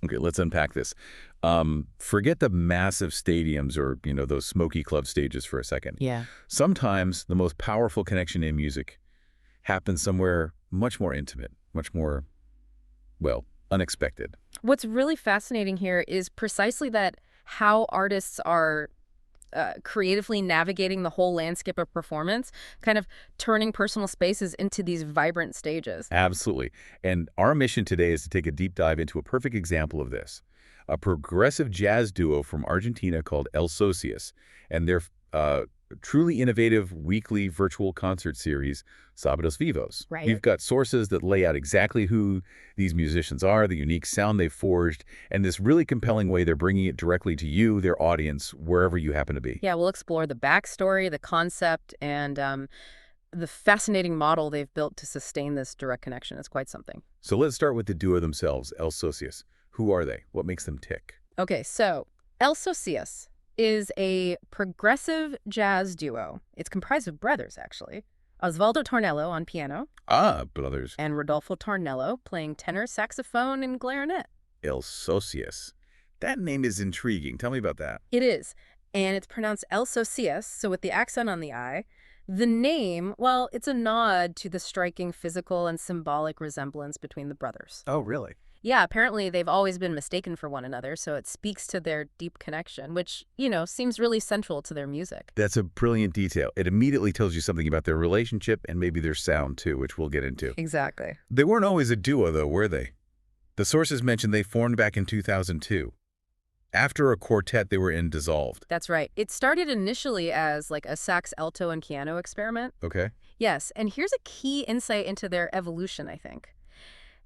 Okay, let's unpack this. Forget the massive stadiums or, those smoky club stages for a second. Yeah. Sometimes the most powerful connection in music happens somewhere much more intimate, much more, well, unexpected. What's really fascinating here is precisely that how artists are creatively navigating the whole landscape of performance, kind of turning personal spaces into these vibrant stages. Absolutely. And our mission today is to take a deep dive into a perfect example of this. A progressive jazz duo from Argentina called El Sosias and their truly innovative weekly virtual concert series, Sábados Vivos. Right. We've got sources that lay out exactly who these musicians are, the unique sound they've forged, and this really compelling way they're bringing it directly to you, their audience, wherever you happen to be. Yeah, we'll explore the backstory, the concept, and the fascinating model they've built to sustain this direct connection. It's quite something. So let's start with the duo themselves, El Sosias. Who are they? What makes them tick? Okay, so El Sosias is a progressive jazz duo. It's comprised of brothers, actually. Osvaldo Tornello on piano. Ah, brothers. And Rodolfo Tornello playing tenor, saxophone, and clarinet. El Sosias. That name is intriguing. Tell me about that. It is. And it's pronounced El Sosias, so with the accent on the I. The name, well, it's a nod to the striking physical and symbolic resemblance between the brothers. Oh, really? Yeah, apparently they've always been mistaken for one another, so it speaks to their deep connection, which, seems really central to their music. That's a brilliant detail. It immediately tells you something about their relationship and maybe their sound, too, which we'll get into. Exactly. They weren't always a duo, though, were they? The sources mentioned they formed back in 2002. After a quartet they were in dissolved. That's right. It started initially as like a sax, alto, and piano experiment. Okay. Yes, and here's a key insight into their evolution, I think.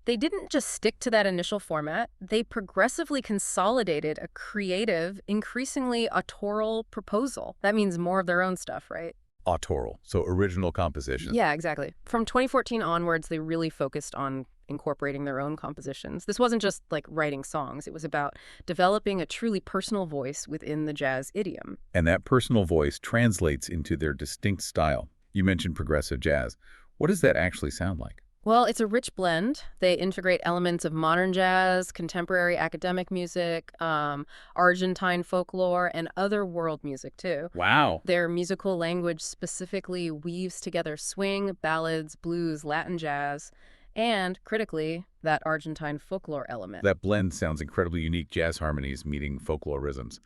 They didn't just stick to that initial format. They progressively consolidated a creative, increasingly autorial proposal. That means more of their own stuff, right? Autorial, so original composition. Yeah, exactly. From 2014 onwards, they really focused on incorporating their own compositions. This wasn't just like writing songs. It was about developing a truly personal voice within the jazz idiom. And that personal voice translates into their distinct style. You mentioned progressive jazz. What does that actually sound like? Well, it's a rich blend. They integrate elements of modern jazz, contemporary academic music, Argentine folklore, and other world music, too. Wow. Their musical language specifically weaves together swing, ballads, blues, Latin jazz, and, critically, that Argentine folklore element. That blend sounds incredibly unique, jazz harmonies meeting folklore rhythms.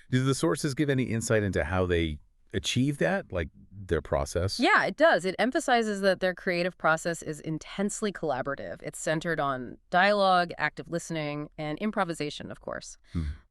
Do the sources give any insight into how they achieve that, like their process? Yeah, it does. It emphasizes that their creative process is intensely collaborative. It's centered on dialogue, active listening, and improvisation, of course.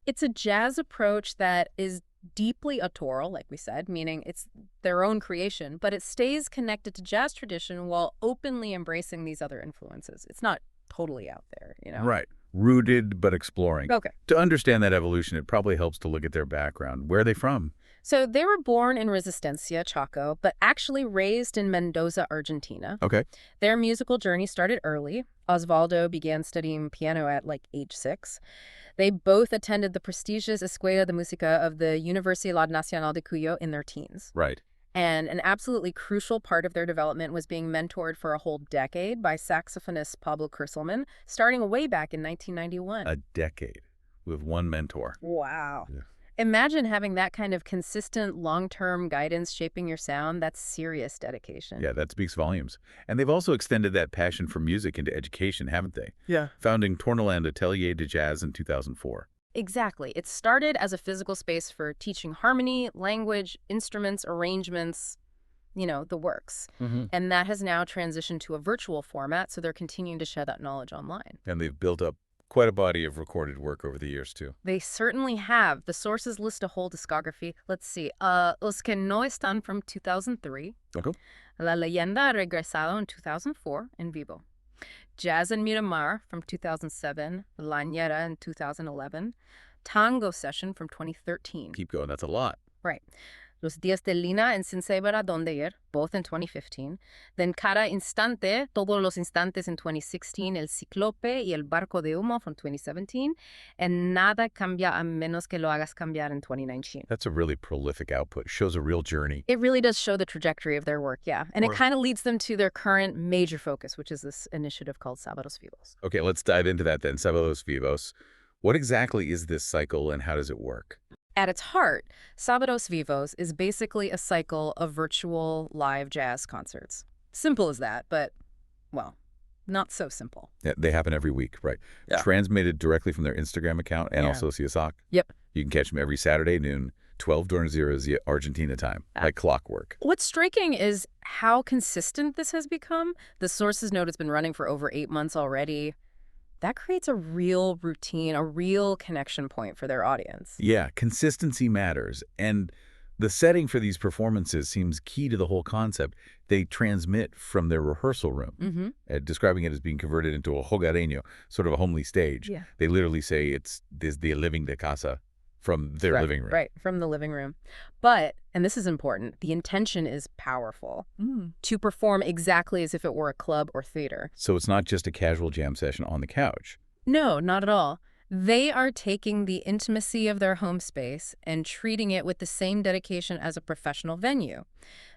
It's a jazz approach that is deeply autorial, like we said, meaning it's their own creation, but it stays connected to jazz tradition while openly embracing these other influences. It's not totally out there, Right. Rooted but exploring. Okay. To understand that evolution, it probably helps to look at their background. Where are they from? So they were born in Resistencia, Chaco, but actually raised in Mendoza, Argentina. Okay. Their musical journey started early. Osvaldo began studying piano at like age 6. They both attended the prestigious Escuela de Música of the Universidad Nacional de Cuyo in their teens. Right. And an absolutely crucial part of their development was being mentored for a whole decade by saxophonist Pablo Kurzelman, starting way back in 1991. A decade with one mentor. Wow. Yeah. Imagine having that kind of consistent, long-term guidance shaping your sound. That's serious dedication. Yeah, that speaks volumes. And they've also extended that passion for music into education, haven't they? Yeah. Founding Tourneland Atelier de Jazz in 2004. Exactly. It started as a physical space for teaching harmony, language, instruments, arrangements, the works. And that has now transitioned to a virtual format, so they're continuing to share that knowledge online. And they've built up quite a body of recorded work over the years, too. They certainly have. The sources list a whole discography. Let's see. Los que no están from 2003. Okay. La leyenda ha regresado in 2004 en vivo. Jazz en Miramar from 2007. La Ñera in 2011. Tango Session from 2013. Keep going. That's a lot. Right. Los Días de Lina en Sin Saber a Dónde Ir, both in 2015. Then Cada Instante, Todos los Instantes in 2016, El Ciclope y El Barco de Humo from 2017, and Nada Cambia a Menos que Lo Hagas Cambiar in 2019. That's a really prolific output. Shows a real journey. It really does show the trajectory of their work, yeah. And it kind of leads them to their current major focus, which is this initiative called Sábados Vivos. Okay, let's dive into that then. Sábados Vivos. What exactly is this cycle and how does it work? At its heart, Sábados Vivos is basically a cycle of virtual live jazz concerts. Simple as that, but, well, not so simple. Yeah, they happen every week, right? Yeah. Transmitted directly from their Instagram account and Yeah. Sosias. Yep. You can catch them every Saturday noon, 12:00 Argentina time, like clockwork. What's striking is how consistent this has become. The sources note it's been running for over 8 months already. That creates a real routine, a real connection point for their audience. Yeah, consistency matters. And the setting for these performances seems key to the whole concept. They transmit from their rehearsal room, describing it as being converted into a hogareño, sort of a homely stage. Yeah. They literally say it's the living de casa from their living room. Right, from the living room. But, and this is important, the intention is powerful. To perform exactly as if it were a club or theater. So it's not just a casual jam session on the couch. No, not at all. They are taking the intimacy of their home space and treating it with the same dedication as a professional venue.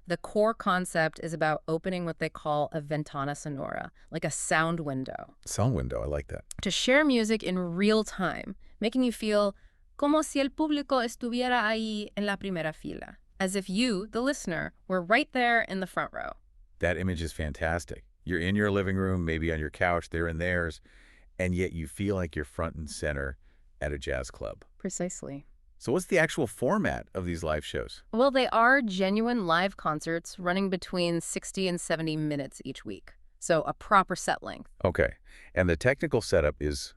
The core concept is about opening what they call a ventana sonora, like a sound window. Sound window, I like that. To share music in real time, making you feel como si el público estuviera ahí en la primera fila, as if you, the listener, were right there in the front row. That image is fantastic. You're in your living room, maybe on your couch, they're in theirs, and yet you feel like you're front and center at a jazz club. Precisely. So what's the actual format of these live shows? Well, they are genuine live concerts running between 60 and 70 minutes each week. So a proper set length. Okay. And the technical setup is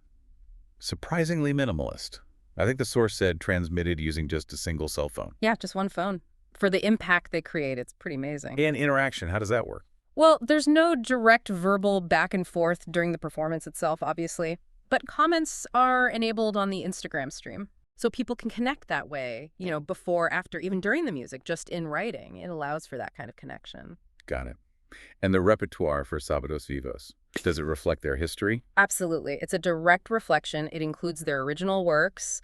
surprisingly minimalist. I think the source said transmitted using just a single cell phone. Yeah, just one phone. For the impact they create, it's pretty amazing. And interaction, how does that work? Well, there's no direct verbal back and forth during the performance itself, obviously. But comments are enabled on the Instagram stream. So people can connect that way, before, after, even during the music, just in writing. It allows for that kind of connection. Got it. And the repertoire for Sábados Vivos, does it reflect their history? Absolutely. It's a direct reflection. It includes their original works,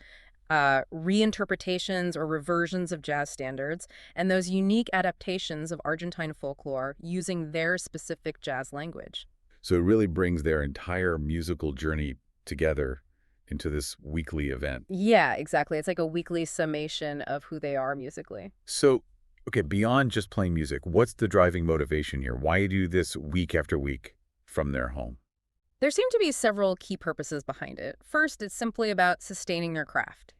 reinterpretations or reversions of jazz standards, and those unique adaptations of Argentine folklore using their specific jazz language. So it really brings their entire musical journey together into this weekly event. Yeah, exactly. It's like a weekly summation of who they are musically. So, okay, beyond just playing music, what's the driving motivation here? Why do this week after week from their home? There seem to be several key purposes behind it. First, it's simply about sustaining their craft,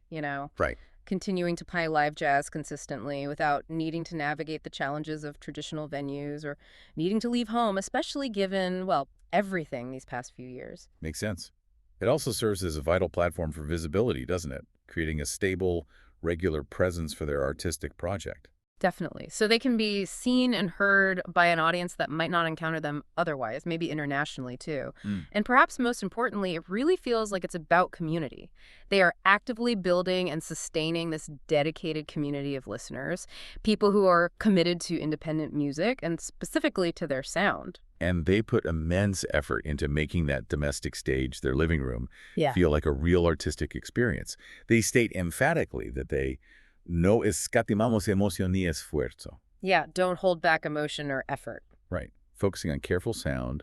Right. continuing to play live jazz consistently without needing to navigate the challenges of traditional venues or needing to leave home, especially given, well, everything these past few years. Makes sense. It also serves as a vital platform for visibility, doesn't it? Creating a stable, regular presence for their artistic project. Definitely. So they can be seen and heard by an audience that might not encounter them otherwise, maybe internationally too. And perhaps most importantly, it really feels like it's about community. They are actively building and sustaining this dedicated community of listeners, people who are committed to independent music and specifically to their sound. And they put immense effort into making that domestic stage, their living room, Yeah. feel like a real artistic experience. They state emphatically that they no escatimamos emoción ni esfuerzo. Yeah, don't hold back emotion or effort. Right. Focusing on careful sound,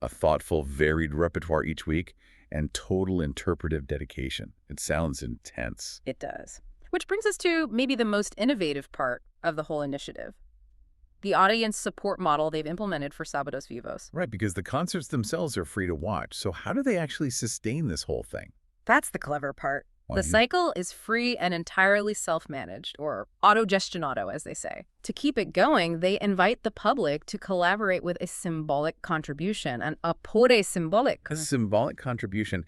a thoughtful, varied repertoire each week, and total interpretive dedication. It sounds intense. It does. Which brings us to maybe the most innovative part of the whole initiative. The audience support model they've implemented for Sábados Vivos. Right, because the concerts themselves are free to watch. So how do they actually sustain this whole thing? That's the clever part. The cycle is free and entirely self-managed, or autogestionado, as they say. To keep it going, they invite the public to collaborate with a symbolic contribution, an apure symbolic. A symbolic contribution.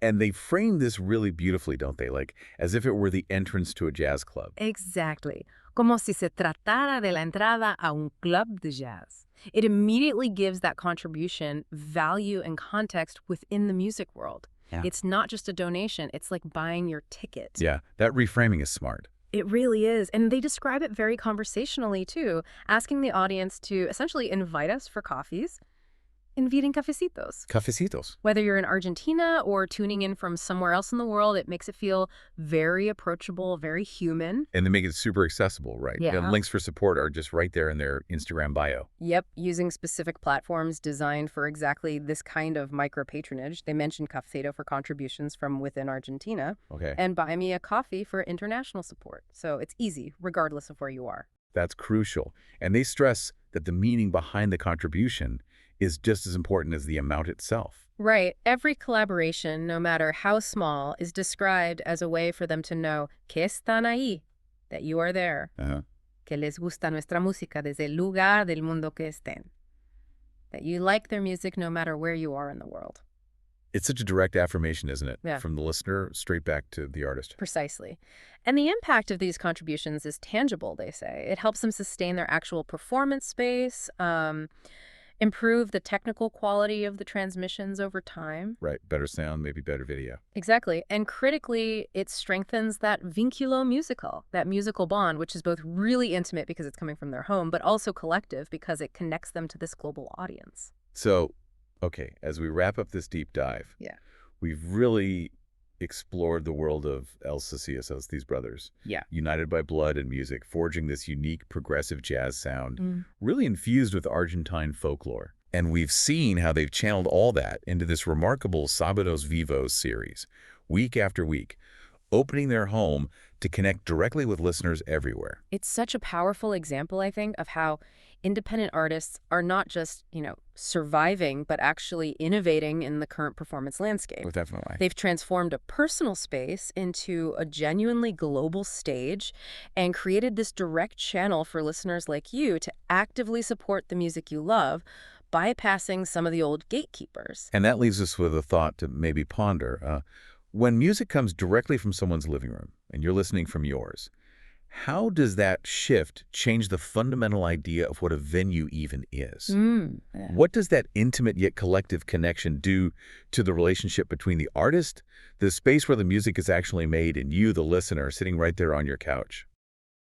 And they frame this really beautifully, don't they? Like, as if it were the entrance to a jazz club. Exactly. Como si se tratara de la entrada a un club de jazz. It immediately gives that contribution value and context within the music world. Yeah. It's not just a donation. It's like buying your ticket. Yeah, that reframing is smart. It really is. And they describe it very conversationally, too, asking the audience to essentially invite us for coffees inviting cafecitos. Cafecitos. Whether you're in Argentina or tuning in from somewhere else in the world, it makes it feel very approachable, very human. And they make it super accessible, right? Yeah. And links for support are just right there in their Instagram bio. Yep, using specific platforms designed for exactly this kind of micro-patronage. They mentioned Cafecito for contributions from within Argentina. Okay. And Buy Me a Coffee for international support. So it's easy, regardless of where you are. That's crucial. And they stress that the meaning behind the contribution is just as important as the amount itself. Right. Every collaboration, no matter how small, is described as a way for them to know que están ahí, that you are there, que les gusta nuestra música desde el lugar del mundo que estén, that you like their music no matter where you are in the world. It's such a direct affirmation, isn't it? Yeah. From the listener straight back to the artist. Precisely. And the impact of these contributions is tangible, they say. It helps them sustain their actual performance space, improve the technical quality of the transmissions over time. Right. Better sound, maybe better video. Exactly. And critically, it strengthens that vinculo musical, that musical bond, which is both really intimate because it's coming from their home, but also collective because it connects them to this global audience. So, okay, as we wrap up this deep dive, we've really explored the world of El Sosias, these brothers. Yeah. United by blood and music, forging this unique progressive jazz sound, really infused with Argentine folklore. And we've seen how they've channeled all that into this remarkable Sábados Vivos series, week after week, opening their home to connect directly with listeners everywhere. It's such a powerful example, I think, of how independent artists are not just, surviving, but actually innovating in the current performance landscape. Oh, definitely. They've transformed a personal space into a genuinely global stage and created this direct channel for listeners like you to actively support the music you love, bypassing some of the old gatekeepers. And that leaves us with a thought to maybe ponder. When music comes directly from someone's living room and you're listening from yours, how does that shift change the fundamental idea of what a venue even is? What does that intimate yet collective connection do to the relationship between the artist, the space where the music is actually made, and you, the listener, sitting right there on your couch?